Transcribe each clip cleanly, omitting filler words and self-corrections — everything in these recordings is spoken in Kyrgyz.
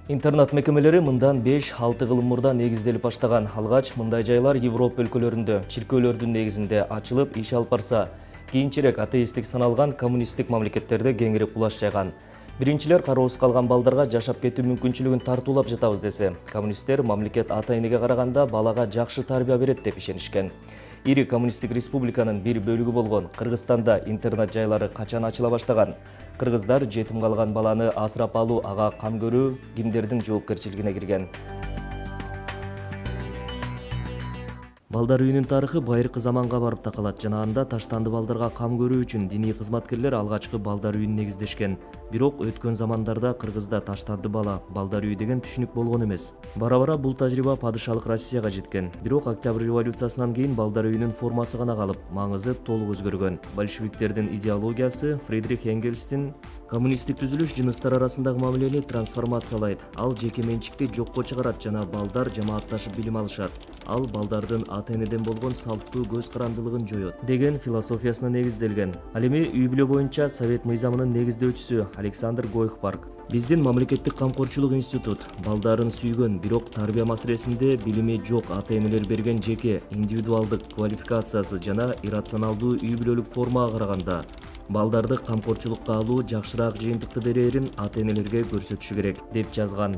Интернат мекемелери мындан 5-6 кыл мурда негизделип баштаган. Алгач мындай жайлар Европа өлкөлөрүндө чиркөөлөрдүн негизинде ачылып иш алып барса, кийинчерээк атеисттик саналган коммунисттик мамлекеттерде кеңири кулаш жайган. Биринчилер кароосуз калган балдарга жашап кетүү мүмкүнчүлүгүн тартуулап жатабыз десе, коммунисттер мамлекет ата-энеге караганда балага жакшы тарбия берет деп ишенишкен. Ири коммунисттик республиканын бир бөлүгү болгон Кыргызстанда интернат жайлары качан ачыла баштаган? Кыргыздар жетим калган баланы асырап алуу, ага кам көрүү кимдердин жоопкерчилигине кирген? Балдар үйүнүн тарыхы байыркы заманга барып такалат жана анда таштанды балдарга кам көрүү үчүн диний кызматкерлер алгачкы балдар үйүн негиздешкен. Бирок өткөн замандарда Кыргызда таштанды бала, балдар үйү деген түшүнүк болгон эмес. Бара-бара бул тажрыйба падышалык Россияга жеткен. Бирок Октябрь революциясынан кийин балдар үйүнүн формасы гана калып, маңызы толук өзгөргөн. Большевиктердин идеологиясы Фридрих Энгельстин коммунисттик түзүлүш жыныстар арасындагы мамилени трансформациялайт. Ал жеке менчикти жокко чыгарат жана балдар жамаатташып билим алышат. Ал балдардын ата-энеден болгон салттуу көз карандылыгын жоет деген философиясына негизделген. Ал эми үй бүлө боюнча Совет мыйзамынын негиздөөчүсү Александр Гойхбарг. Биздин мамлекеттик камкорчулук институт балдарын сүйгөн, бирок тарбия маселесинде билими жок ата-энелер берген жеке, индивидуалдык квалификациясыз жана иррационалдуу үй бүлөлүк формага караганда балдарды камкорчулукка алуу жакшыраак жыйынтыкты берерин ата-энелерге көрсөтүшү керек, деп жазган.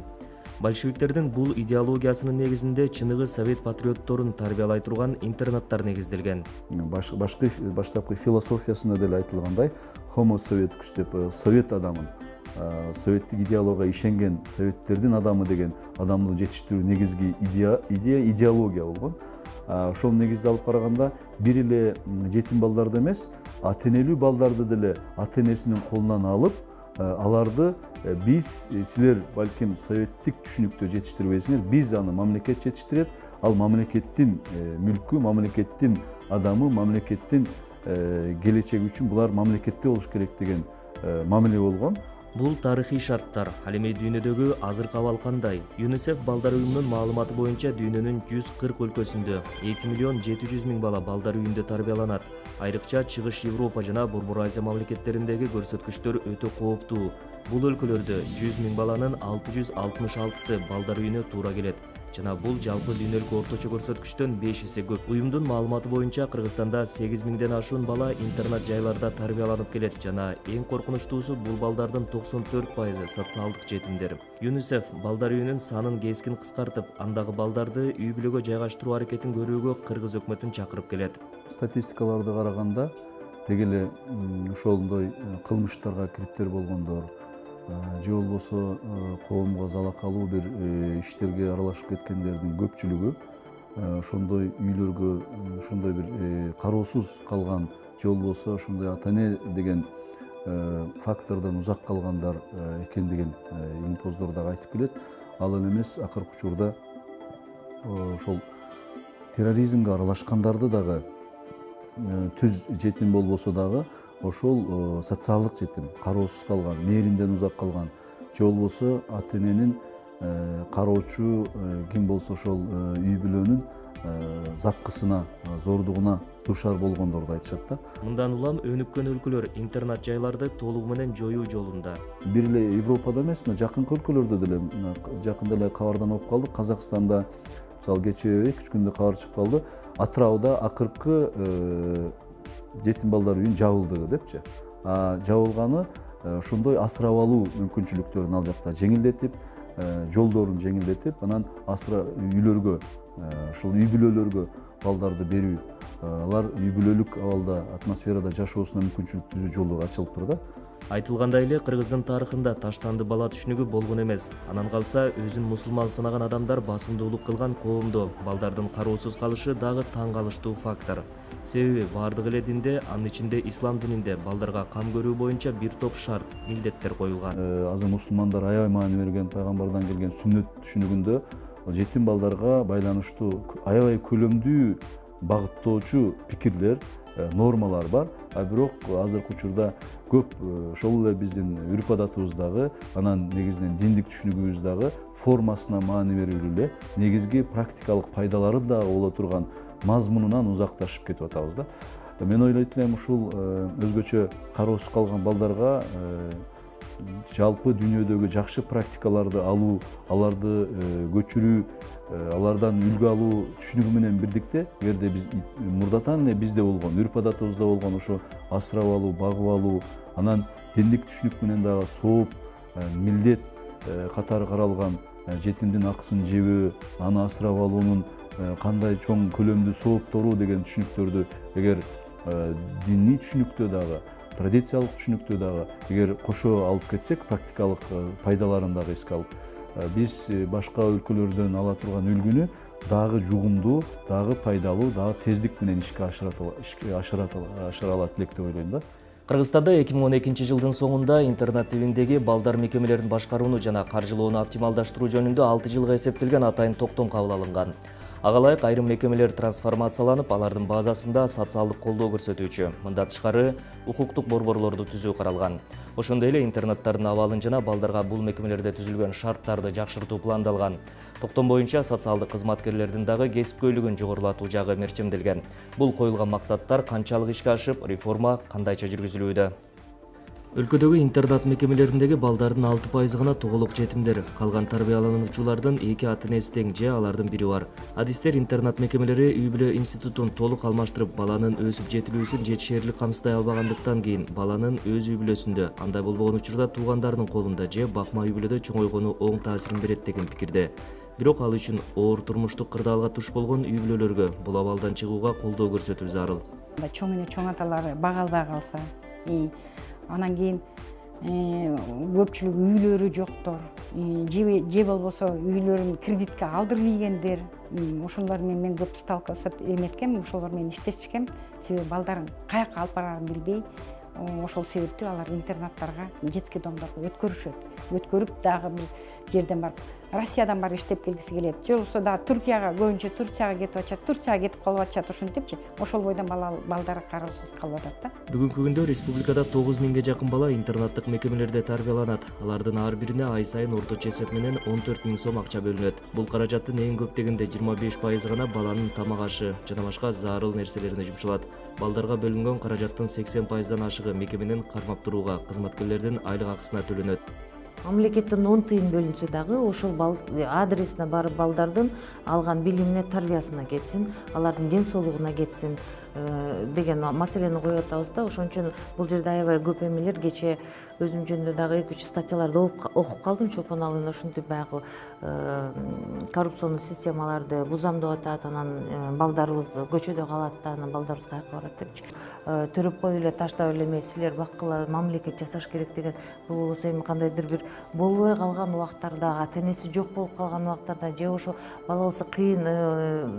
Большевиктердин бул идеологиясынын негизинде чыныгы совет патриотторун тарбиялай турган интернаттар негизделген. Баштапкы философиясында деле айтылгандай, homo советикус деп совет адамын, советтик идеологияга ишенген советтердин адамы деген адамды жетиштирүү негизги идеология болгон. Ошол негизде алып караганда бир эле жетим балдарды эмес, ата-энелүү балдарды деле ата-энесинин колунан алып, аларды биз силер балким советтик түшүнүктө жетиштирбейсиңер, биз аны мамлекет жетиштирет, ал мамлекеттин мүлкү, мамлекеттин адамы, мамлекеттин келечеги үчүн булар мамлекетте болуш керек деген мамиле болгон. Бул тарыхый шарттар. Ал эми дүйнөдөгү азыркы абал кандай? ЮНИСЕФ балдар уюмунун маалыматы боюнча дүйнөнүн 140 өлкөсүндө 2.700.000 бала балдар үйүндө тарбияланат. Айрыкча Чыгыш Европа жана Борбор Азия мамлекеттериндеги көрсөткүчтөр өтө кооптуу. Бул өлкөлөрдө 100.000 баланын 666-сы балдар үйүнө туура келет. Жана бул жалпы дүйнөлүк орточо көрсөткүчтөн 5 эсе көп. Уюмдун маалыматы боюнча Кыргызстанда 8.000ден ашуун бала интернат жайларда тарбияланып келет жана эң коркунучтуусу бул балдардын 94% социалдык жетимдер. ЮНИСЕФ балдар үйүнүн санын кескин кыскартып, андагы балдарды үй бүлөгө жайгаштыруу аракетин көрүүгө Кыргыз өкмөтүн чакырып келет. Статистикаларды караганда деги эле ошондой кылмыштарга кириптер болгондор, же болбосо коомго залакалуу бир иштерге аралашып кеткендердин көпчүлүгү ошондой үйлөргө, ошондой бир кароосуз калган, же болбосо ошондой ата-эне деген фактордон узак калгандар экендигин илимпоздор дагы айтып келет. Ал эле эмес, акыркы учурда ошол терроризмге аралашкандарды дагы түз жетим болбосо дагы ошол социалдык жетим, кароосуз калган, мээримден узак калган, же болбосо ата-эненин кароочу ким болсо ошол үй бүлөнүн запкысына, зордугуна дуушар болгондорду айтышат да. Мындан улам өнүккөн өлкөлөр интернат жайларды толугу менен жоюу жолунда. Бир эле Европада эмес, жакынкы өлкөлөрдө деле жакында эле кабардан окуп калдык. Казакстанда мисалы кечээ 2-3 күндө кабар чыгып калды. Атырауда акыркы жетим балдар үйүн жабылды депчи. Жабылганы ошондой асырап алуу мүмкүнчүлүктөрүн ал жакта жеңилдетип, жолдорун жеңилдетип, анан үйлөргө, ушул үй бүлөлөргө балдарды берүү, алар үй бүлөлүк абалда, атмосферада жашоосуна мүмкүнчүлүк түзүү жолдору ачылып тур да. Айтылгандай эле Кыргыздын тарыхында таштанды бала түшүнүгү болгон эмес. Анан калса өзүн мусулман санаган адамдар басымдуулук кылган коомдо балдардын кароосуз калышы дагы таң калыштуу фактор. Себеби бардык эле динде, анын ичинде ислам дининде балдарга кам көрүү боюнча бир топ шарт, милдеттер коюлган. Азыр мусулмандар аябай маани берген пайгамбардан келген сүннөт түшүнүгүндө жетим балдарга байланыштуу аябай көлөмдүү багыттоочу пикирлер, нормалар бар. Бирок азыркы учурда көп ошол эле биздин үрп адатыбыздагы, анан негизинен диндик түшүнүгүбүздагы формасына маани берип эле негизги практикалык пайдалары да боло турган мазмунунан узакташып кетип атабыз да. Мен ойлойт элем ушул өзгөчө кароосуз калган балдарга жалпы дүйнөдөгү жакшы практикаларды алуу, аларды көчүрүү, алардан үлгү алуу түшүнүгү менен бирдикте, эгерде биз мурдатан эле бизде болгон, үрп адатыбызда болгон ошо асырап алуу, багып алуу, анан диндик түшүнүк менен дагы сооп, милдет катары каралган жетимдин акысын жебөө, аны асырап алуунун кандай чоң көлөмдүү сооптору деген түшүнүктөрдү эгер диний түшүнүктө дагы, традициялык түшүнүктө дагы эгер кошо алып кетсек, практикалык пайдаларын дагы эске алып, биз башка өлкөлөрдөн ала турган үлгүнү дагы жугумдуу, дагы пайдалуу, дагы тездик менен ишке ашыра алат элек деп ойлойм да. Кыргызстанда 2012 жылдын соңунда интернет тибиндеги балдар мекемелерин башкарууну жана каржылоону оптималдаштыруу жөнүндө 6 жылга эсептелген атайын токтом кабыл алынган. Ага ылайык айрым мекемелер трансформацияланып, алардын базасында социалдык колдоо көрсөтүүчү, мындан тышкары укуктук борборлорду түзүү каралган. Ошондой эле интернаттардын абалын жана балдарга бул мекемелерде түзүлгөн шарттарды жакшыртуу пландалган. Токтом боюнча социалдык кызматкерлердин дагы кесипкөйлүгүн жогорулатуу жагы мерчемделген. Бул коюлган максаттар канчалык ишке ашып, реформа кандайча жүргүзүлүүдө? Өлкөдөгү интернат мекемелериндеги балдардын 6% гана тоголук жетимдер. Калган тарбиялануучулардын 2 ата-энеси тең же алардын бири бар. Адистер интернат мекемелери үй бүлө институтун толук алмаштырып, баланын өсүп жетилүүсүн жетишээрлик камсыздай албагандыктан кийин баланын өз үй бүлөсүндө, андай болбогон учурда туугандарынын колунда же бакма үй бүлөдө чоңойгону оң таасирин берет деген пикирде. Бирок ал үчүн оор турмуштук кырдаалга туш болгон үй бүлөлөргө бул абалдан чыгууга колдоо көрсөтүү зарыл. Чоң эне чоң аталары бага албай калса, анан кийин көпчүлүк үйлөрү жоктор, же болбосо үйлөрүн кредитке алдырып ийгендер, ошолор менен мен көп сталкиваться эметкем, ошолор менен иштешкем. Себеби балдарын каяка алып барарын билбей, ошол себептүү алар интернаттарга, детский домдорго өткөрүшөт. Өткөрүп дагы бир жерден барып, Россиядан барып иштеп келгиси келет. Же болбосо дагы Түркияга, көбүнчө Турцияга кетип атышат, Турцияга кетип калып атышат, ошентипчи. Ошол бойдон балдары кароосуз калып атат да. Бүгүнкү күндө республикада 9000ге жакын бала интернаттык мекемелерде тарбияланат. Алардын ар бирине ай сайын орточо эсеп менен 14 000 сом акча бөлүнөт. Бул каражаттын эң көп дегенде 25% гана баланын тамак ашы жана башка зарыл нерселерине жумшалат. Балдарга бөлүнгөн каражаттын 80%дан ашыгы мекеменин кармап турууга, кызматкерлердин айлык акысына төлөнөт. Мамлекеттен 10 тыйын бөлүнсө дагы ошол адресине барып балдардын алган билимине, тарбиясына кетсин, алардын ден соолугуна кетсин деген маселени коюп атабыз да. Ошон үчүн бул жерде аябай көп эмелер, кече өзүм жөнүндө дагы 2-3 статьяларды окуп калдым. Чолпон Алына ушинтип баягы коррупционный системаларды бузам деп атат, анан балдарыбыз көчөдө калат да, анан балдарыбыз каяка барат депчи. Төрөп коюп эле таштап эле эме силер баккыла, мамлекет жасаш керек деген. Бул болсо эми кандайдыр бир болбой калган убактарда, ата-энеси жок болуп калган убактарда, же ошо бала болсо кыйын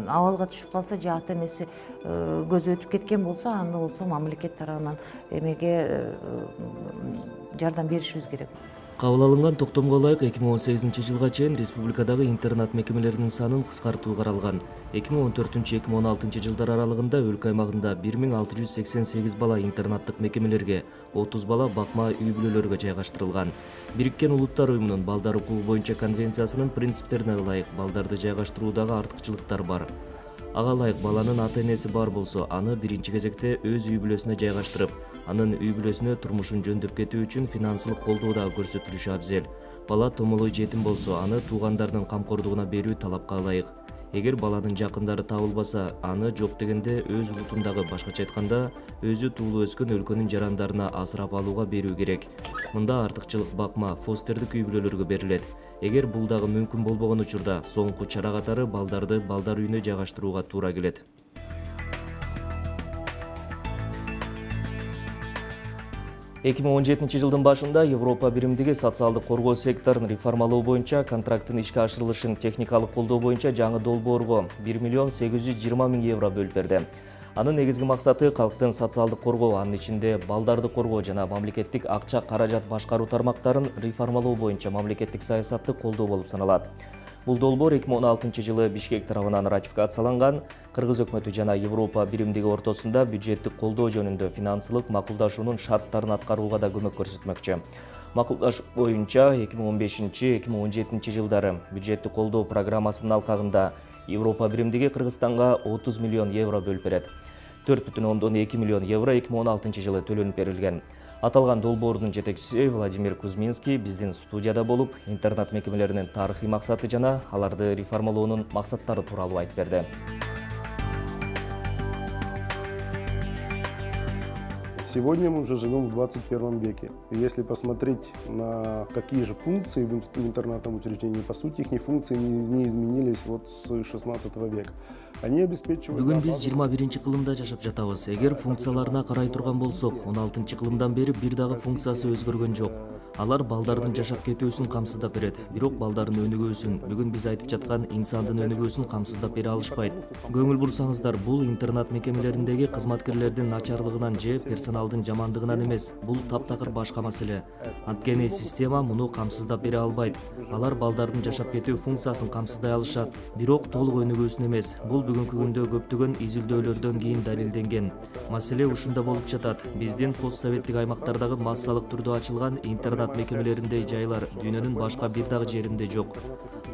абалга түшүп калса, же ата-энеси көзү өтүп кеткен болсо, анда болсо мамлекет тарабынан эмеге жардам беришибиз керек. Кабыл алынган токтомго ылайык 2018 жылга чейин республикадагы интернат мекемелеринин санын кыскартуу каралган. 2014-2016 жылдар аралыгында өлкө аймагында 1688 бала интернаттык мекемелерге, 30 бала бакма үй бүлөлөргө жайгаштырылган. Бириккен Улуттар уюмунун балдар укугу боюнча конвенциясынын принциптерине ылайык балдарды жайгаштыруудагы артыкчылыктар бар. Ага ылайык баланын ата-энеси бар болсо, аны биринчи кезекте өз үй бүлөсүнө жайгаштырып, анын үй бүлөсүнө турмушун жөндөп кетүү үчүн финансылык колдоо дагы көрсөтүлүшү абзел. Бала томолой жетим болсо, аны туугандарынын камкордугуна берүү талапка ылайык. Эгер баланын жакындары табылбаса, аны жок дегенде өз улутундагы, башкача айтканда, өзү туулуп өскөн өлкөнүн жарандарына асырап алууга берүү керек. Мында артыкчылык бакма, фостердик үй бүлөлөргө берилет. Эгер бул дагы мүмкүн болбогон учурда, соңку чара катары балдарды балдар үйүнө жайгаштырууга туура келет. 2017 жылдын башында Европа биримдиги социалдык коргоо секторун реформалоо боюнча контракттын ишке ашырылышын техникалык колдоо боюнча жаңы долбоорго 1 820 000 евро бөлүп берди. Анын негизги максаты калктын социалдык коргоо, анын ичинде балдарды коргоо жана мамлекеттик акча каражат башкаруу тармактарын реформалоо боюнча мамлекеттик саясатты колдоо болуп саналат. Бул долбоор 2016 жылы Бишкек тарабынан ратификацияланган. Кыргыз өкмөтү жана Европа биримдиги ортосунда бюджеттик колдоо жөнүндө финансылык макулдашуунун шарттарын аткарууга да көмөк көрсөтмөкчү. Макулдашуу боюнча 2015-2017 жылдары бюджеттик колдоо программасынын алкагында Европа биримдиги Кыргызстанга 30 миллион евро бөлүп берет. 4,2 миллион евро 2016 жылы төлөнүп берилген. Аталган долбоордун жетекчиси Владимир Кузьминский биздин студияда болуп, интернат мекемелеринин тарыхый максаты жана аларды реформалоонун максаттары тууралуу айтып берди. Сегодня мы уже живем в 21 веке. И если посмотреть на какие же функции в интернатном учреждении, по сути, их функции не изменились вот с 16 века. Они обеспечивают... Бүгүн биз 21 кылымда жашап жатабыз. Эгер функцияларына карай турган болсок, 16 кылымдан бери бир дагы функциясы өзгөргөн жок. Алар балдардын жашап кетүүсүн камсыздап берет. Бирок балдардын өнүгүүсүн, бүгүн биз айтып жаткан инсандын өнүгүүсүн камсыздап бере алышпайт. Көңүл бурсаңыздар, бул интернат мекемелериндеги кызматкерлердин начарлыгынан же персоналдын жамандыгынан эмес, бул таптакыр башка маселе. Анткени система муну камсыздап бере албайт. Алар балдардын жашап кетүү функциясын камсыздай алышат, бирок толук өнүгүүсүн эмес. Бул бүгүнкү күндө көптөгөн изилдөөлөрдөн кийин далилденген. Маселе ушунда болуп жатат. Биздин постсоветтик аймактардагы массалык түрдө ачылган интернат мекемелериндей жайлар дүйнөнүн башка бир дагы жеринде жок.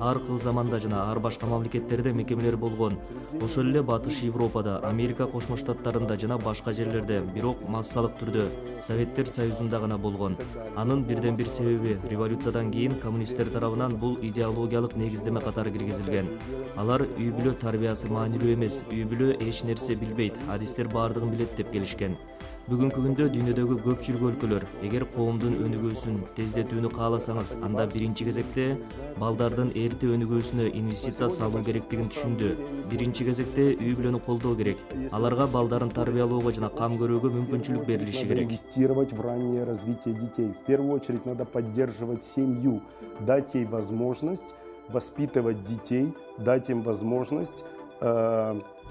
Ар кыл заманда жана ар башка мамлекеттерде мекемелер болгон. Ошол эле Батыш Европада, Америка Кошмо Штаттарында жана башка жерлерде, бирок массалык түрдө Советтер Союзунда гана болгон. Анын бирден бир себеби революциядан кийин коммунисттер тарабынан бул идеологиялык негиздеме катары киргизилген. Алар үй бүлө тарбиясы маанилүү эмес, үй бүлө эч нерсе билбейт, адистер баардыгын билет деп келишкен. Бүгүнкү күндө дүйнөдөгү көпчүлүк өлкөлөр эгер коомдун өнүгүүсүн тездетүүнү кааласаңыз, анда биринчи кезекте балдардын эрте өнүгүүсүнө инвестиция салуу керектигин түшүндү. Биринчи кезекте үй бүлөнү колдоо керек. Аларга балдарын тарбиялоого жана кам көрүүгө мүмкүнчүлүк берилиши керек. Инвестировать в раннее развитие детей. В первую очередь надо поддерживать семью, дать ей возможность воспитывать детей, дать им возможность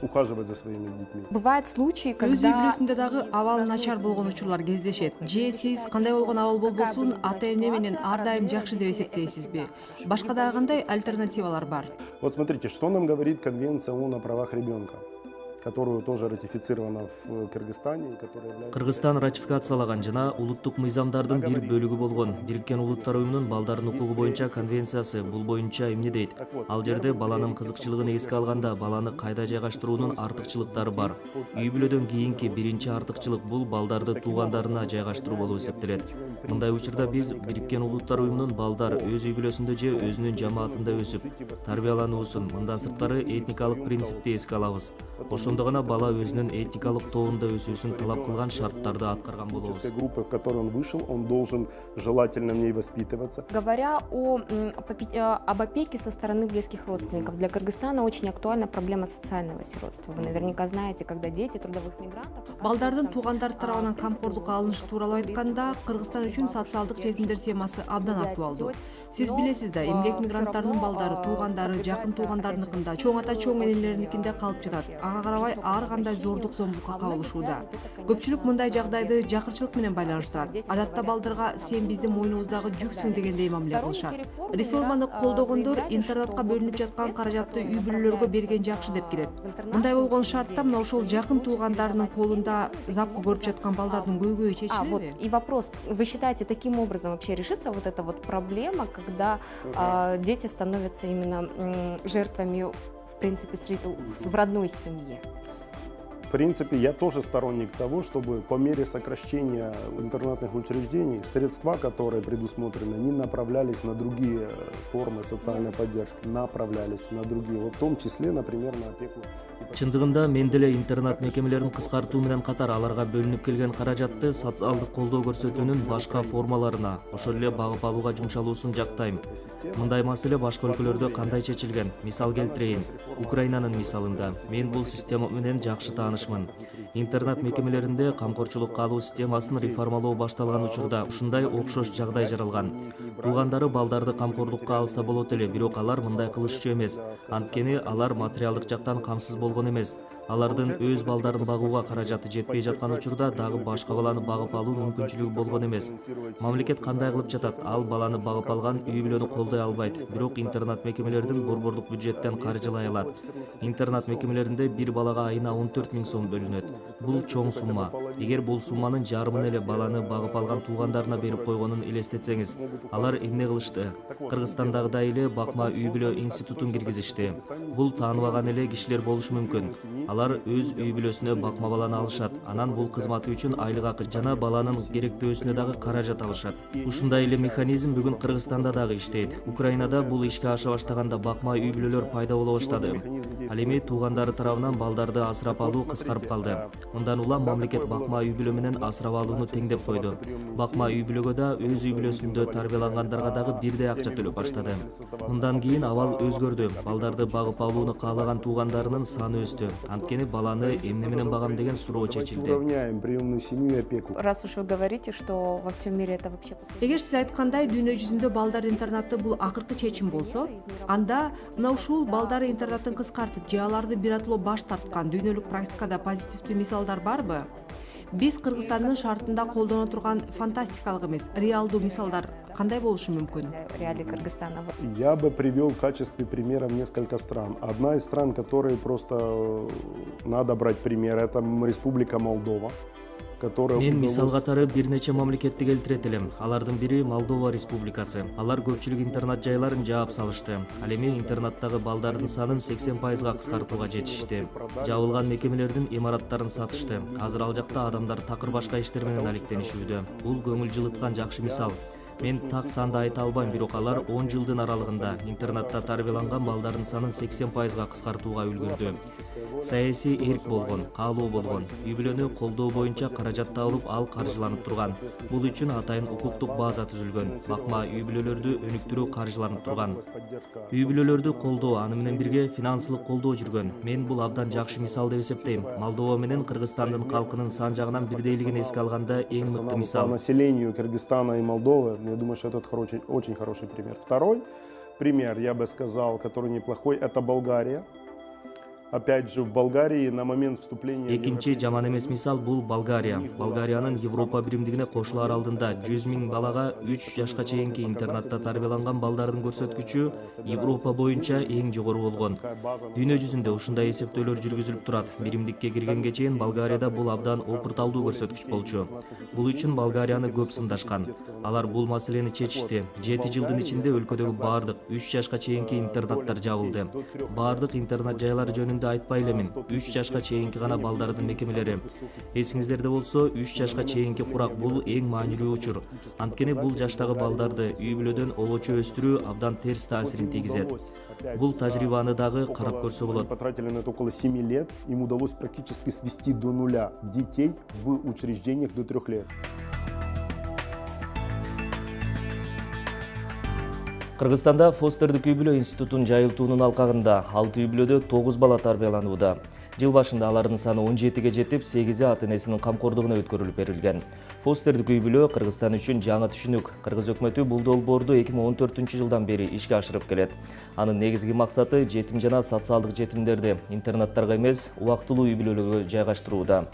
ухаживать за своими детьми. Бывают случаи, Өз когда... үй бүлөсүндө дагы абал начар болгон учурлар кездешет. Же сиз кандай болгон абал болбосун ата эне менен ар дайым жакшы деп эсептейсизби? Башка дагы кандай альтернативалар бар? Вот смотрите, что нам говорит Конвенция ООН о правах ребенка, которую тоже ратифицирована в Кыргызстане, и которая является... Кыргызстан ратификациялаган жана улуттук мыйзамдардын бир бөлүгү болгон Бириккен Улуттар Уюмунун балдардын укугу боюнча конвенциясы бул боюнча эмне дейт? Ал жерде баланын кызыкчылыгын эске алганда баланы кайда жайгаштыруунун артыкчылыктары бар. Үй бүлөдөн кийинки биринчи артыкчылык бул балдарды туугандарына жайгаштыруу болуп эсептелет. Мындай учурда биз Бириккен Улуттар Уюмунун балдар өз үй бүлөсүндө же өзүнүн жамаатында өсүп, тарбиялануусун, мындан сырткары этникалык принципти эске алабыз. Ошондо гана бала өзүнүн этникалык тобунда өсүүсүн талап кылган шарттарды аткарган болобуз. Группы, в которой он вышел, он должен желательно в ней воспитываться. Говоря об опеке со стороны близких родственников, для Кыргызстана очень актуальна проблема социального сиротства. Вы наверняка знаете, когда дети трудовых мигрантов... Балдардын туугандары тарабынан камкордукка алынышы тууралуу айтканда, Кыргызстан үчүн социалдык жетимдер темасы абдан актуалдуу. Сиз билесиз да, эмгек мигранттарынын балдары, туугандары, жакын туугандарыныкында, чоң ата, чоң энелериникинде калып жатат. Ага карабай ар кандай зордук зомбулукка кабылышууда. Көпчүлүк мындай жагдайды жакырчылык менен байланыштырат. Адатта балдарга сен биздин мойнубуздагы жүксүң дегендей мамиле кылышат. Реформаны колдогондор интернатка бөлүнүп жаткан каражатты үй бүлөлөргө берген жакшы деп келет. Мындай болгон шартта мына ошол жакын туугандарынын колунда запкы көрүп жаткан балдардын көйгөйү чечилеби? И вопрос, вы считаете, таким образом вообще решится вот эта вот проблема, когда дети становятся именно жертвами, в принципе, в родной семье? В принципе, я тоже сторонник того, чтобы по мере сокращения интернатных учреждений средства, которые предусмотрены, не направлялись на другие формы социальной поддержки, направлялись на другие, вот в том числе, например, на опеку. Чындыгында мен деле интернат мекемелерин кыскартуу менен катар аларга бөлүнүп келген каражатты социалдык колдоо көрсөтүүнүн башка формаларына, ошол эле багып алууга жумшалуусун жактайм. Мындай маселе башка өлкөлөрдө кандай чечилген? Мисал келтирейин. Украинанын мисалында. Мен бул система менен жакшы таанышмын. Интернат мекемелеринде камкорчулукка алуу системасын реформалоо башталган учурда ушундай окшош жагдай жаралган. Туугандары балдарды камкордукка алса болот эле, бирок алар мындай кылышчу эмес. Анткени алар материалдык жактан камсыз болгон эмес. Алардын өз балдарын багууга каражаты жетпей жаткан учурда дагы башка баланы багып алуу мүмкүнчүлүгү болгон эмес. Мамлекет кандай кылып жатат? Ал баланы багып алган үй бүлөнү колдой албайт, бирок интернат мекемелердин борбордук бюджеттен каржылай алат. Интернат мекемелеринде бир балага айына 14 000 сом бөлүнөт. Бул чоң сумма. Эгер бул сумманын жарымын эле баланы багып алган туугандарына берип койгонун элестетсеңиз, алар эмне кылышты? Кыргызстандагыдай эле бакма үй бүлө институтун киргизишти. Бул тааныбаган эле кишилер болушу мүмкүн. Алар өз үй бүлөсүнө бакма баланы алышат. Анан бул кызматы үчүн айлык акы жана баланын керектөөсүнө дагы каражат алышат. Ушундай эле механизм бүгүн Кыргызстанда дагы иштейт. Украинада бул ишке аша баштаганда бакма үй бүлөлөр пайда боло баштады. Ал эми туугандары тарабынан балдарды асырап алуу кыскарып калды. Мындан улам мамлекет бакма үй бүлө менен асырап алууну теңдеп койду. Бакма үй бүлөгө да өз үй бүлөсүндө тарбиялангандарга дагы бирдей акча төлөп баштады. Мындан кийин абал өзгөрдү. Балдарды багып алууну каалаган туугандарынын саны өстү. Анткени баланы эмне менен багам деген суроо чечилди. Уравняем приемную семью и опеку. Раз уж вы говорите, что во всем мире это вообще эгер сиз айткандай дүйнө жүзүндө балдар интернаты бул акыркы чечим болсо, анда мына ушул балдар интернатын кыскартып же аларды биротоло баш тарткан дүйнөлүк практикада позитивдүү мисалдар барбы? Биз Кыргызстандын шартында колдоно турган фантастикалык эмес, реалдуу мисалдар кандай болушу мүмкүн? реалии Кыргызстана. Я бы привел в качестве примеров несколько стран. Одна из стран, которые просто надо брать пример, это Республика Молдова. Мен мисал катары бир нече мамлекетти келтирет элем. Алардын бири Молдова Республикасы. Алар көпчүлүк интернат жайларын жаап салышты. Ал эми интернаттагы балдардын санын 80%га кыскартууга жетишти. Жабылган мекемелердин имараттарын сатышты. Азыр ал жакта адамдар такыр башка иштер менен алектенишүүдө. Бул көңүл жылыткан жакшы мисал. Мен так санды айта албайм, бирок алар 10 жылдын аралыгында интернатта тарбияланган балдардын санын 80%га кыскартууга үлгүрдү. Саясий эрк болгон, каалоо болгон. Үй бүлөнү колдоо боюнча каражат табылып, ал каржыланып турган. Бул үчүн атайын укуктук база түзүлгөн. Бакма үй бүлөлөрдү өнүктүрүү каржыланып турган. Үй бүлөлөрдү колдоо, аны менен бирге финансылык колдоо жүргөн. Мен бул абдан жакшы мисал деп эсептейм. Молдова менен Кыргызстандын калкынын сан жагынан бирдейлигин эске алганда эң мыкты мисал. По населению Кыргызстана и Молдовы, я думаю, что это очень хороший пример. Второй пример, я бы сказал, который неплохой, это Болгария. Опять же, в Болгарии на момент вступления... Экинчи жаман эмес мисал бул Болгария. Болгариянын Европа биримдигине кошулаар алдында 100 000 балага 3 жашка чейинки интернатта тарбияланган балдардын көрсөткүчү Европа боюнча эң жогору болгон. Дүйнө жүзүндө ушундай эсептөөлөр жүргүзүлүп турат. Биримдикке киргенге чейин Болгарияда бул абдан опурталдуу көрсөткүч болчу. Бул үчүн Болгарияны көп сындашкан. Алар бул маселени чечишти. 7 жылдын ичинде өлкөдөгү баардык 3 жашка чейинки интернаттар жабылды. Баардык интернат жайлары жөнүндө айтпай элемин. 3 жашка чейинки гана балдардын мекемелери. Эсиңиздерде болсо, 3 жашка чейинки курак бул эң маанилүү учур. Анткени бул жаштагы балдарды үй бүлөдөн обочо өстүрүү абдан терс таасирин тийгизет. Бул тажрыйбаны дагы карап көрсө болот. Потратили на это около 7 лет. Им удалось практически свести до нуля детей в учреждениях до 3 лет. Кыргызстанда Фостердик үй бүлө институтун жайылтуунун алкагында 6 үй бүлөдө 9 бала тарбияланууда. Жыл башында алардын саны 17ге жетип, 8-и ата-энесинин камкордугуна өткөрүлүп берилген. Фостердик үй бүлө Кыргызстан үчүн жаңы түшүнүк. Кыргыз өкмөтү бул долбоорду 2014-жылдан бери ишке ашырып келет. Анын негизги максаты жетим жана социалдык жетимдерди интернаттарга эмес, убактылуу үй бүлөлөргө жайгаштырууда.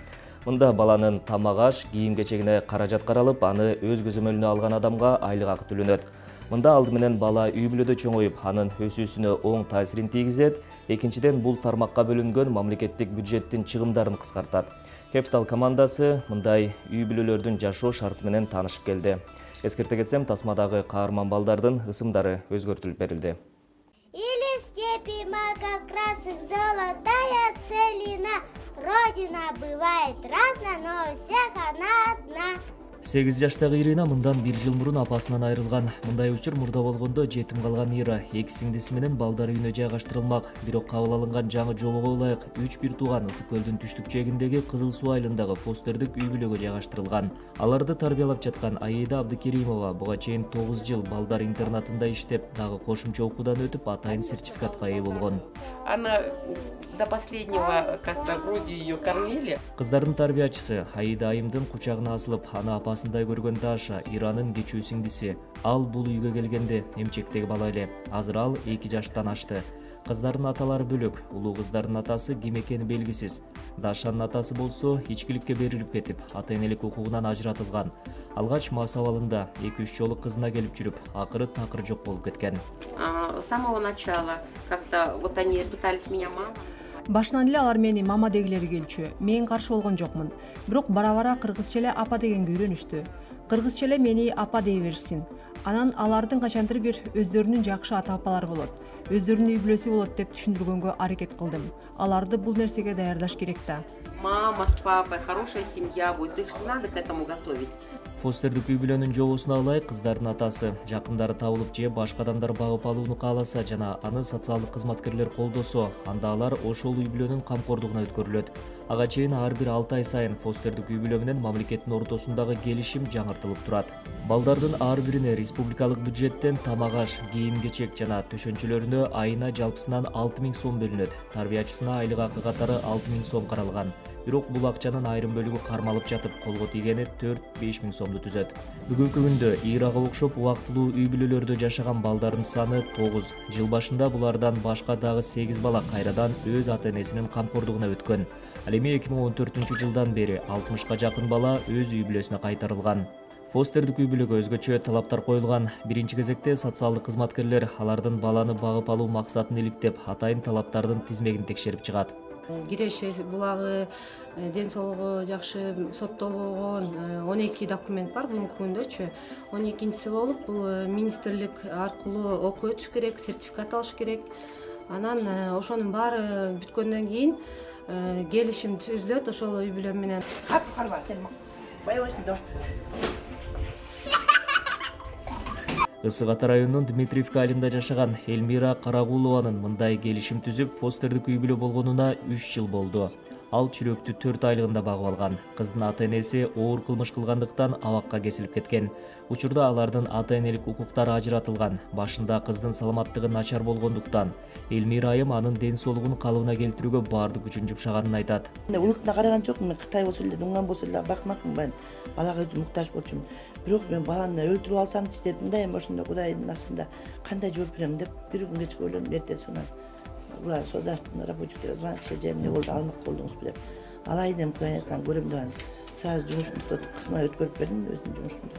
Мында баланын тамак-аш, кийим-кечегине каражат каралып, аны өз көзөмөлүнө алган адамга айлык акы төлөнөт. Мында алды менен бала үй бүлөдө чоңоюп, анын өсүүсүнө оң таасирин тийгизет. Экинчиден, бул тармакка бөлүнгөн мамлекеттик бюджеттин чыгымдарын кыскартат. Capital командасы мындай үй бүлөлөрдүн жашоо шарты менен таанышып келди. Эскерте кетсем, тасмадагы каарман балдардын ысымдары өзгөртүлүп берилди. Или степи как красных золотая целина, Родина бывает разная, но у всех она одна. 8 жаштагы Ирина мындан 1 жыл мурун апасынан айрылган. Мындай учур мурда болгондо жетим калган Ира 2 сиңдиси менен балдар үйүнө жайгаштырылмак. Бирок кабыл алынган жаңы жобого ылайык 3 бир тууган Ысык көлдүн түштүк жээгиндеги Кызыл суу айылындагы Фостердик үй бүлөгө жайгаштырылган. Аларды тарбиялап жаткан Аида Абдыкеримова буга чейин 9 жыл балдар интернатында иштеп, дагы кошумча окуудан өтүп, атайын сертификатка ээ болгон. Она до последнего, кажется, грудью ее кормили. Кыздардын тарбиячысы Аида айымдын кучагына асылып, аны апасындай көргөн Даша Иранын кечүү сиңдиси. Ал бул үйгө келгенде эмчектеги бала эле. Азыр ал 2 жаштан ашты. Кыздардын аталары бөлөк, улуу кыздардын атасы ким экени белгисиз. Дашанын атасы болсо ичкиликке берилип кетип, ата-энелик укугунан ажыратылган. Алгач мас абалында 2-3 жолу кызына келип жүрүп, акыры такыр жок болуп кеткен. С самого начала как-то вот они пытались меня мама. Башынан эле алар мени мама дегилери келчү. Мен каршы болгон жокмун. Бирок бара-бара кыргызча эле апа дегенге үйрөнүштү. Кыргызча эле мени апа дей беришсин. Анан алардын качандыр бир өздөрүнүн жакшы ата апалары болот, өздөрүнүн үй бүлөсү болот деп түшүндүргөнгө аракет кылдым. Аларды бул нерсеге даярдаш керек да. Мама с папой, хорошая семья будет, их же надо к этому готовить. Фостердик үй бүлөнүн жобосуна ылайык кыздардын атасы жакындары табылып же башка адамдар багып алууну кааласа жана аны социалдык кызматкерлер колдосо, анда алар ошол үй бүлөнүн камкордугуна өткөрүлөт. Ага чейин ар бир 6 ай сайын фостердик үй бүлө менен мамлекеттин ортосундагы келишим жаңыртылып турат. Балдардын ар бирине республикалык бюджеттен тамак-аш, кийим-кечек жана төшөнчөлөрүнө айына жалпысынан 6000 сом бөлүнөт. Тарбиячысына айлык акы катары 6000 сом каралган. Бирок бул акчанын айрым бөлүгү кармалып жатып, колго тийгени 4-5 миң сомду түзөт. Бүгүнкү күндө Ирага окшоп убактылуу үй бүлөлөрдө жашаган балдардын саны 9. Жыл башында булардан башка дагы 8 бала кайрадан өз ата-энесинин камкордугуна өткөн. Ал эми 2014-жылдан бери 60ка жакын бала өз үй бүлөсүнө кайтарылган. Фостердик үй бүлөгө өзгөчө талаптар коюлган. Биринчи кезекте социалдык кызматкерлер алардын баланы багып алуу максатын иликтеп, атайын талаптардын тизмегин текшерип чыгат. Киреше булагы, ден соолугу жакшы соттолбогон 12 документ бар бүгүнкү күндөчү. 12-нчиси болуп бул министрлик аркылуу окуп өтүш керек, сертификат алыш керек. Анан ошонун баары бүткөндөн кийин келишим түзүлөт ошол үй бүлө менен. Ысык Ата районунун Дмитриевка айылында жашаган Элмира Карагулованын мындай келишим түзүп, фостердик үй бүлө болгонуна 3 жыл болду. Ал чүрөктү 4 айлыгында багып алган. Кыздын ата-энеси оор кылмыш кылгандыктан абакка кесилип кеткен. Учурда алардын ата-энелик укуктары ажыратылган. Башында кыздын саламаттыгы начар болгондуктан Элмира айым анын ден соолугун калыбына келтирүүгө баардык күчүн жумшаганын айтат. Улуттуна караган жокмун, Кытай болсо эле, Дуңган болсо эле бакмакмын мен. Балага өзүм муктаж болчумун. Бирок мен баланы өлтүрүп алсамчы деп, мындай эми ошондо Кудайдын астында кандай жооп берем деп бир күн кечке ойлонуп эртеси менен булар созаштын работниктери звоночка же эмне болду, алмак болдуңузбу деп. Алайын деп Кудай айткан көрөм деп сразу жумушун токтотуп кызыма өткөрүп бердим өзүнүн жумушун.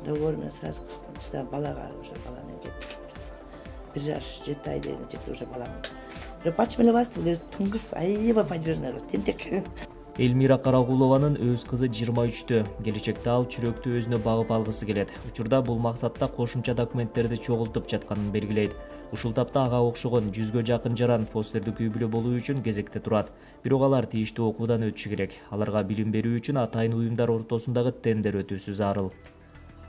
Договор менен сразу кызды балага уже бала менен кеттим. 1 жаш 7 ай деген жерде уже балам. Бачым эле басты, бул тыңгыз аябай подвижный кыз, тентек. Элмира Карагулованын өз кызы 23-тө. Келечекте ал чүрөктү өзүнө багып алгысы келет. Учурда бул максатта кошумча документтерди чогултуп жатканын белгилейт. Ушул тапта ага окшогон 100гө жакын жаран фостердик үй бүлө болуу үчүн кезекте турат. Бирок алар тийиштүү окуудан өтүшү керек. Аларга билим берүү үчүн атайын уюмдар ортосундагы тендер өтүүсү зарыл.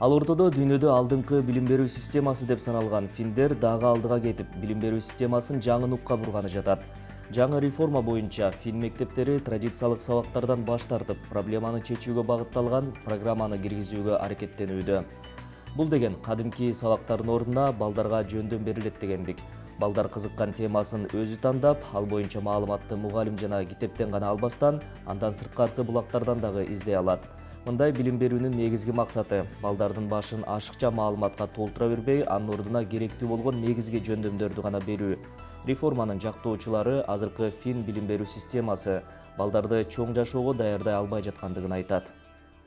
Ал ортодо дүйнөдө алдыңкы билим берүү системасы деп саналган финдер дагы алдыга кетип, билим берүү системасын жаңы нукка бурганы жатат. Жаңы реформа боюнча фин мектептери традициялык сабактардан баш тартып, проблеманы чечүүгө багытталган программаны киргизүүгө аракеттенүүдө. Бул деген кадимки сабактардын ордуна балдарга жөндөм берилет дегендик. Балдар кызыккан темасын өзү тандап, ал боюнча маалыматты мугалим жана китептен гана албастан, андан сырткаркы булактардан дагы издей алат. Мындай билим берүүнүн негизги максаты балдардын башын ашыкча маалыматка толтура бербей, анын ордуна керектүү болгон негизги жөндөмдөрдү гана берүү. Реформанын жактоочулары азыркы фин билим берүү системасы балдарды чоң жашоого даярдай албай жаткандыгын айтат.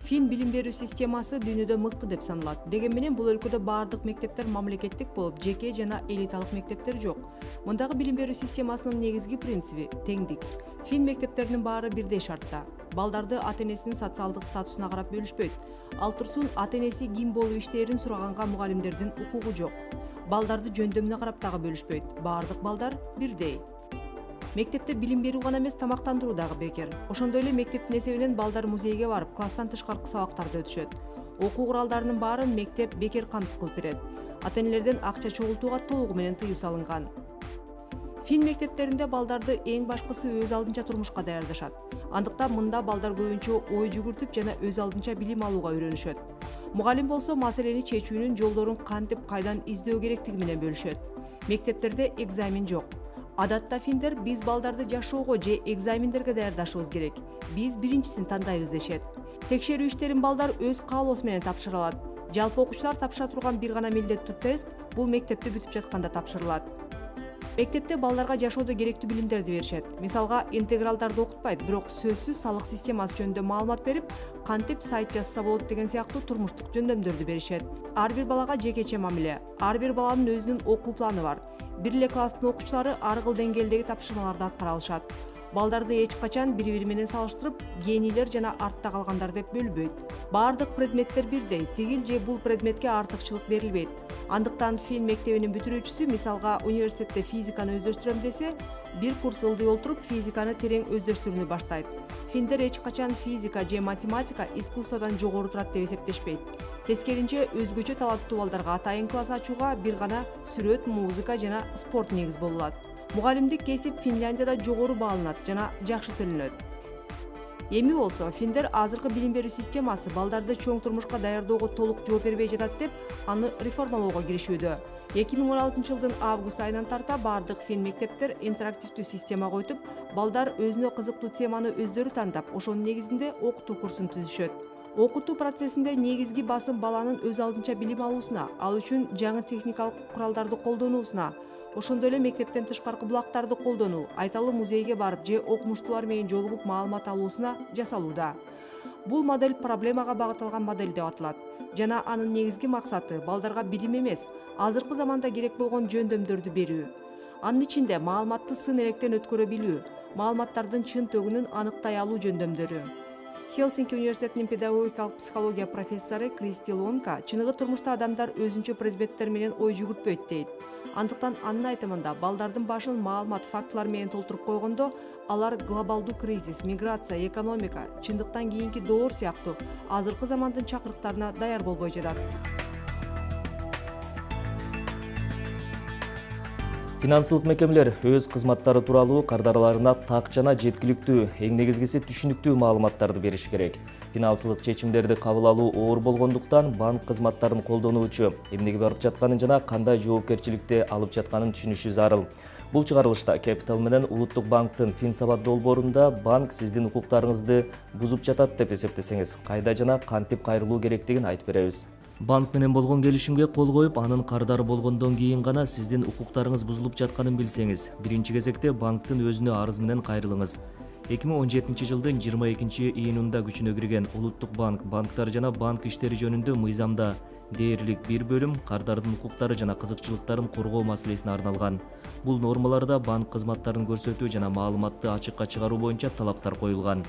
Фин билим берүү системасы дүйнөдө мыкты деп саналат. Деген менен бул өлкөдө баардык мектептер мамлекеттик болуп, жеке жана элиталык мектептер жок. Мындагы билим берүү системасынын негизги принциби теңдик. Фин мектептеринин баары бирдей шартта. Балдарды ата-энесинин социалдык статусуна карап бөлүшпөйт. Ал турсун ата-энеси ким болуп иштээрин сураганга мугалимдердин укугу жок. Балдарды жөндөмүнө карап дагы бөлүшпөйт. Баардык балдар бирдей. Мектепте билим берүү гана эмес, тамактандыруу дагы бекер. Ошондой эле мектептин эсебинен балдар музейге барып, класстан тышкаркы сабактарды өтүшөт. Окуу куралдарынын баарын мектеп бекер камсыз кылып берет. Ата-энелерден акча чогултууга толугу менен тыюу салынган. Фин мектептеринде балдарды эң башкысы өз алдынча турмушка даярдашат. Андыктан мында балдар көбүнчө ой жүгүртүп жана өз алдынча билим алууга үйрөнүшөт. Мугалим болсо маселени чечүүнүн жолдорун кантип кайдан издөө керектиги менен бөлүшөт. Мектептерде экзамен жок. Адатта финдер биз балдарды жашоого же экзамендерге даярдашыбыз керек. Биз биринчисин тандайбыз дешет. Текшерүү иштерин балдар өз каалоосу менен тапшыра алат. Жалпы окуучулар тапшыра турган бир гана милдеттүү тест бул мектепте бүтүп жатканда тапшырылат. Мектепте балдарга жашоодо керектүү билимдерди беришет. Мисалга, интегралдарды окутпайт, бирок сөзсүз салык системасы жөнүндө маалымат берип, кантип сайт жазса болот деген сыяктуу турмуштук жөндөмдөрдү беришет. Ар бир балага жекече мамиле, ар бир баланын өзүнүн окуу планы бар. Бир эле класстын окуучулары ар кыл деңгээлдеги тапшырмаларды аткара алышат. Балдарды эч качан бири-бири менен салыштырып, генийлер жана артта калгандар деп бөлбөйт. Бардык предметтер бирдей, тигил же бул предметке артыкчылык берилбейт. Андыктан фин мектебинин бүтүрүүчүсү мисалга университетте физиканы өздөштүрөм десе, бир курс ылдый олтуруп физиканы терең өздөштүрүүнү баштайт. Финдер эч качан физика же математика искусстводан жогору турат деп эсептешпейт. Тескеринче өзгөчө талаптуу балдарга атайын класс ачууга бир гана сүрөт, музыка жана спорт негиз болулат. Мугалимдик кесип Финляндияда жогору бааланат жана жакшы төлөнөт. Эми болсо финдер азыркы билим берүү системасы балдарды чоң турмушка даярдоого толук жооп бербей жатат деп аны реформалоого киришүүдө. 2016 жылдын август айынан тарта бардык фин мектептер интерактивдүү система койтуп, балдар өзүнө кызыктуу теманы өздөрү тандап, ошонун негизинде окутуу курсун түзүшөт. Окутуу процессинде негизги басым баланын өз алдынча билим алуусуна, ал үчүн жаңы техникалык куралдарды колдонуусуна, ошондой эле мектептен тышкаркы булактарды колдонуу, айталы музейге барып же окумуштуулар менен жолугуп маалымат алуусуна жасалууда. Бул модель проблемага багытталган модель деп аталат жана анын негизги максаты балдарга билим эмес, азыркы заманда керек болгон жөндөмдөрдү берүү. Анын ичинде маалыматты сын электен өткөрө билүү, маалыматтардын чын төгүнүн аныктай алуу жөндөмдөрү. Хелсинки университетинин педагогикалык психология профессору Кристи Лонка чыныгы турмушта адамдар өзүнчө предметтер менен ой жүгүртпөйт дейт. Андыктан анын айтымында балдардын башын маалымат, фактылар менен толтуруп койгондо алар глобалдуу кризис, миграция, экономика, чындыктан кийинки доор сыяктуу азыркы замандын чакырыктарына даяр болбой жатат. Финансылык мекемелер өз кызматтары тууралуу кардарларына так жана жеткиликтүү, эң негизгиси түшүнүктүү маалыматтарды бериши керек. Финансылык чечимдерди кабыл алуу оор болгондуктан банк кызматтарын колдонуучу эмнеге барып жатканын жана кандай жоопкерчиликти алып жатканын түшүнүшү зарыл. Бул чыгарылышта Capital менен Улуттук банктын Финсабат долбоорунда банк сиздин укуктарыңызды бузуп жатат деп эсептесеңиз, кайда жана кантип кайрылуу керектигин айтып беребиз. Банк менен болгон келишимге кол коюп, анын кардары болгондон кийин гана сиздин укуктарыңыз бузулуп жатканын билсеңиз, биринчи кезекте банктын өзүнө арыз менен кайрылыңыз. 2017 жылдын 22 июнунда күчүнө кирген Улуттук банк банктар жана банк иштери жөнүндө мыйзамда дээрлик бир бөлүм кардардын укуктары жана кызыкчылыктарын коргоо маселесине арналган. Бул нормаларда банк кызматтарын көрсөтүү жана маалыматты ачыкка чыгаруу боюнча талаптар коюлган.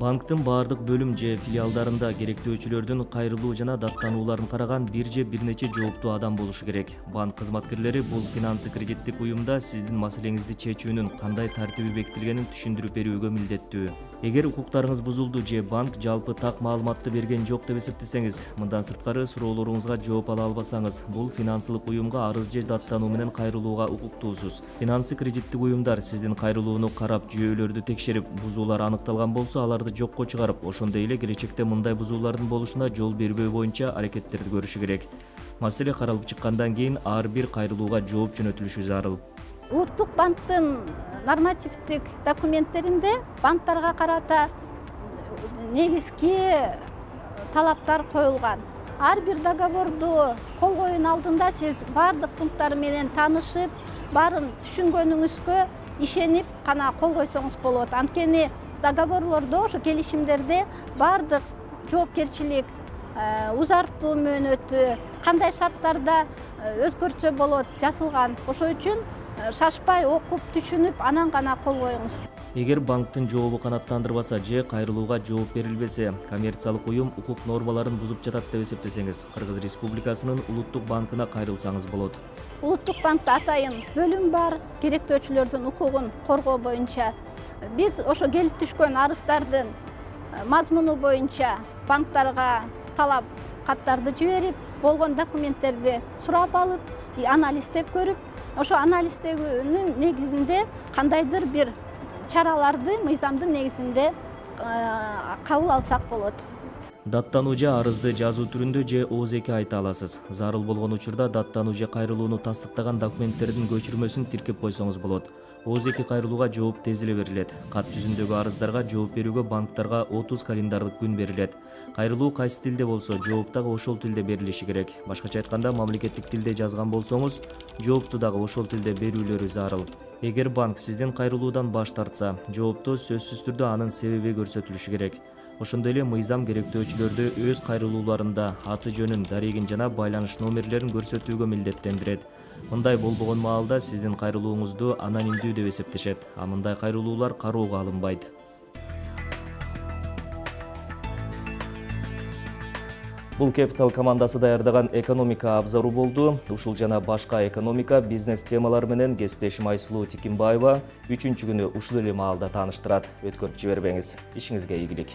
Банктын баардык бөлүм же филиалдарында керектөөчүлөрдүн кайрылуу жана даттанууларын караган бир же бир нече жооптуу адам болушу керек. Банк кызматкерлери бул финансы кредиттик уюмда сиздин маселеңизди чечүүнүн кандай тартиби бекитилгенин түшүндүрүп берүүгө милдеттүү. Эгер укуктарыңыз бузулду же банк жалпы так маалыматты берген жок деп эсептесеңиз, мындан сырткары суроолоруңузга жооп ала албасаңыз, бул финансылык уюмга арыз же даттануу менен кайрылууга укуктуусуз. Финансы кредиттик уюмдар сиздин кайрылууну карап, жүйөлөрдү текшерип, бузуулар аныкталган болсо, аларды жокко чыгарып, ошондой эле келечекте мындай бузуулардын болушуна жол бербөө боюнча аракеттерди көрүшү керек. Маселе каралып чыккандан кийин ар бир кайрылууга жооп жөнөтүлүшү зарыл. Улуттук банктын нормативдик документтеринде банктарга карата негизги талаптар коюлган. Ар бир договорду кол коюунун алдында сиз баардык пункттары менен таанышып, баарын түшүнгөнүңүзгө ишенип гана кол койсоңуз болот. Анткени договорлордо, ошо келишимдерде баардык жоопкерчилик, узартуу мөөнөтү, кандай шарттарда өзгөртсө болот жазылган. Ошол үчүн шашпай окуп, түшүнүп, анан гана кол коюңуз. Эгер банктын жообу канааттандырбаса же кайрылууга жооп берилбесе, коммерциялык уюм укук нормаларын бузуп жатат деп эсептесеңиз, Кыргыз Республикасынын Улуттук банкына кайрылсаңыз болот. Улуттук банкта атайын бөлүм бар, керектөөчүлөрдүн укугун коргоо боюнча. Биз ошо келип түшкөн арыздардын мазмуну боюнча банктарга талап каттарды жиберип, болгон документтерди сурап алып, анализдеп көрүп, ошо анализдеүүнүн негизинде кандайдыр бир чараларды мыйзамдын негизинде кабыл алсак болот. Даттануу же арызды жазуу түрүндө же ооз эки айта аласыз. Зарыл болгон учурда даттануу же кайрылууну тастыктаган документтердин көчүрмөсүн тиркеп койсоңуз болот. ооз эки кайрылууга жооп тез эле берилет. Кат жүзүндөгү арыздарга жооп берүүгө банктарга 30 календардык күн берилет. Кайрылуу кайсы тилде болсо, жооп дагы ошол тилде берилиши керек. Башкача айтканда, мамлекеттик тилде жазган болсоңуз, жоопту дагы ошол тилде берүүлөрү зарыл. Эгер банк сиздин кайрылуудан баш тартса, жоопту сөзсүз түрдө анын себеби көрсөтүлүшү керек. Ошондой эле мыйзам керектөөчүлөрдү өз кайрылууларында аты жөнүн, дарегин жана байланыш номерлерин көрсөтүүгө милдеттендирет. Мындай болбогон маалда сиздин кайрылууңузду анонимдүү деп эсептешет, а мындай кайрылуулар кароого алынбайт. Бул Capital командасы даярдаган экономика абзару болду. Ушул жана башка экономика, бизнес темалар менен кесиптешим Айсулуу Тикимбаева 3-күнү ушул эле маалда тааныштырат. Өткөрүп жибербеңиз. Ишиңизге ийгилик.